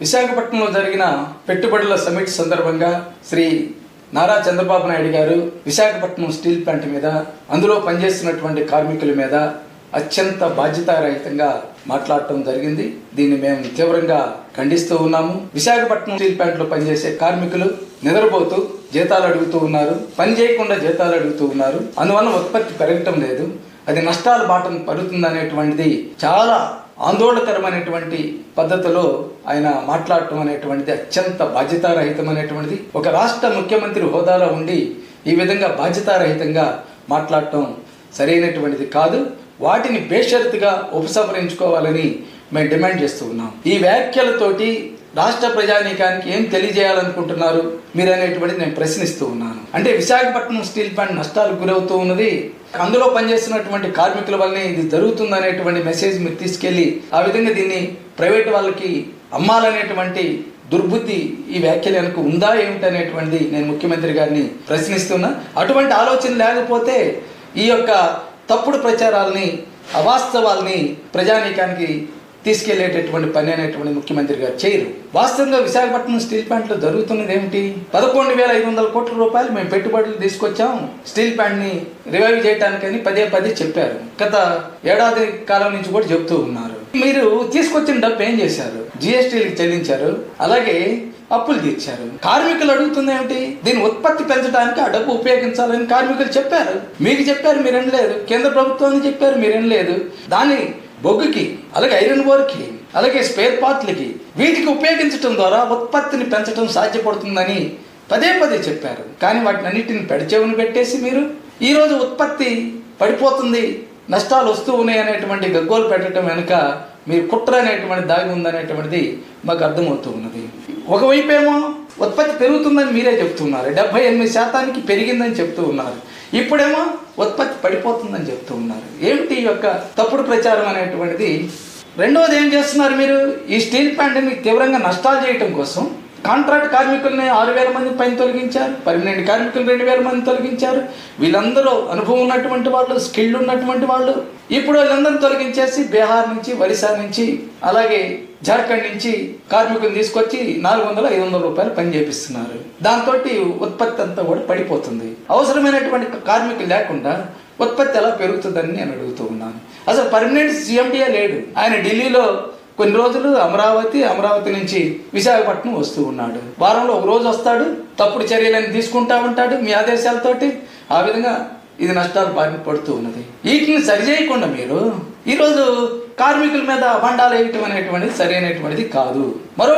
విశాఖపట్నంలో జరిగిన పెట్టుబడుల సమిట్ సందర్భంగా శ్రీ నారా చంద్రబాబు నాయుడు గారు విశాఖపట్నం స్టీల్ ప్లాంట్ మీద అందులో పనిచేస్తున్నటువంటి కార్మికుల మీద అత్యంత బాధ్యతారహితంగా మాట్లాడటం జరిగింది. దీన్ని మేము తీవ్రంగా ఖండిస్తూ ఉన్నాము. విశాఖపట్నం స్టీల్ ప్లాంట్ లో పనిచేసే కార్మికులు నిద్రపోతూ జీతాలు అడుగుతూ ఉన్నారు, పని చేయకుండా జీతాలు అడుగుతూ ఉన్నారు. అందువల్ల ఉత్పత్తి పెరగటం లేదు, అది నష్టాల బాటను పడుతుందనేటువంటిది చాలా ఆందోళనకరమైనటువంటి పద్ధతిలో ఆయన మాట్లాడటం అనేటువంటిది అత్యంత బాధ్యతారహితమైనటువంటిది. ఒక రాష్ట్ర ముఖ్యమంత్రి హోదాలో ఉండి ఈ విధంగా బాధ్యతారహితంగా మాట్లాడటం సరైనటువంటిది కాదు. వాటిని బేషరతుగా ఉపసంహరించుకోవాలని మేము డిమాండ్ చేస్తూ ఉన్నాం. ఈ వ్యాఖ్యలతోటి రాష్ట్ర ప్రజానీకానికి ఏం తెలియజేయాలనుకుంటున్నారు మీరు అనేటువంటిది నేను ప్రశ్నిస్తూ ఉన్నాను. అంటే విశాఖపట్నం స్టీల్ ప్లాంట్ నష్టాలకు గురవుతూ ఉన్నది, అందులో పనిచేస్తున్నటువంటి కార్మికుల వల్లనే ఇది జరుగుతుంది అనేటువంటి మెసేజ్ మీరు తీసుకెళ్లి ఆ విధంగా దీన్ని ప్రైవేట్ వాళ్ళకి అమ్మాలనేటువంటి దుర్బుద్ధి ఈ వ్యాఖ్యలు వెనుక ఉందా ఏమిటనేటువంటిది నేను ముఖ్యమంత్రి గారిని ప్రశ్నిస్తున్నా. అటువంటి ఆలోచన లేకపోతే ఈ యొక్క తప్పుడు ప్రచారాలని, అవాస్తవాల్ని ప్రజానీకానికి తీసుకెళ్లేటటువంటి పని అనేటువంటి ముఖ్యమంత్రి గారు చేయరు. వాస్తవంగా విశాఖపట్నం స్టీల్ ప్లాంట్ లో జరుగుతున్నది ఏమిటి? 11,500 కోట్ల రూపాయలు మేము పెట్టుబడులు తీసుకొచ్చాం స్టీల్ ప్లాంట్ ని రివైవ్ చేయడానికని పదే చెప్పారు. గత ఏడాది కాలం నుంచి కూడా చెప్తూ ఉన్నారు. మీరు తీసుకొచ్చిన డబ్బు ఏం చేశారు? జిఎస్టీలకు చెల్లించారు, అలాగే అప్పులు తీర్చారు. కార్మికులు అడుగుతుంది ఏమిటి? దీని ఉత్పత్తి పెంచడానికి ఆ డబ్బు ఉపయోగించాలని కార్మికులు చెప్పారు, మీకు చెప్పారు, మీరేం లేదు. కేంద్ర ప్రభుత్వాన్ని చెప్పారు, మీరేం లేదు. దాన్ని బొగ్గుకి, అలాగే ఐరన్ ఓర్కి, అలాగే స్పేర్ పార్ట్లకి, వీటికి ఉపయోగించడం ద్వారా ఉత్పత్తిని పెంచడం సాధ్యపడుతుందని పదే చెప్పారు. కానీ వాటిని అన్నిటిని పెడచెవుని పెట్టేసి మీరు ఈరోజు ఉత్పత్తి పడిపోతుంది, నష్టాలు వస్తూ ఉన్నాయి అనేటువంటి గగ్గోలు పెట్టడం వెనుక మీరు కుట్ర అనేటువంటి దాగి ఉందనేటువంటిది మాకు అర్థమవుతూ ఉన్నది. ఒకవైపు ఏమో ఉత్పత్తి పెరుగుతుందని మీరే చెప్తున్నారు, 78% పెరిగిందని చెప్తూ ఉన్నారు. ఇప్పుడేమో ఉత్పత్తి పడిపోతుందని చెప్తూ ఉన్నారు. ఏమిటి ఈ యొక్క తప్పుడు ప్రచారం అనేటువంటిది? రెండవది ఏం చేస్తున్నారు మీరు? ఈ స్టీల్ ప్లాంట్ని తీవ్రంగా నష్టాలు చేయటం కోసం కాంట్రాక్ట్ కార్మికుల్ని 6,000 మంది పైన తొలగించారు, పర్మనెంట్ కార్మికులు 2,000 మంది తొలగించారు. వీళ్ళందరూ అనుభవం ఉన్నటువంటి వాళ్ళు, స్కిల్డ్ ఉన్నటువంటి వాళ్ళు. ఇప్పుడు వీళ్ళందరినీ తొలగించేసి బీహార్ నుంచి, ఒరిస్సా నుంచి, అలాగే జార్ఖండ్ నుంచి కార్మికులు తీసుకొచ్చి 400-500 రూపాయలు పని చేపిస్తున్నారు. దాంతో ఉత్పత్తి అంతా కూడా పడిపోతుంది. అవసరమైనటువంటి కార్మికులు లేకుండా ఉత్పత్తి ఎలా పెరుగుతుందని నేను అడుగుతూ ఉన్నాను. అసలు పర్మనెంట్ సీఎండీఏ లేడు. ఆయన ఢిల్లీలో కొన్ని రోజులు అమరావతి నుంచి విశాఖపట్నం వస్తూ ఉన్నాడు. వారంలో ఒక రోజు వస్తాడు, తప్పుడు చర్యలను తీసుకుంటా ఉంటాడు మీ ఆదేశాలతోటి. ఆ విధంగా ఇది నష్టాలు బారిన పడుతూ ఉన్నది. వీటిని సరిచేయకుండా మీరు ఈరోజు కార్మికుల మీద అభండాలు వేయటం అనేటువంటిది సరైనటువంటిది కాదు. మరో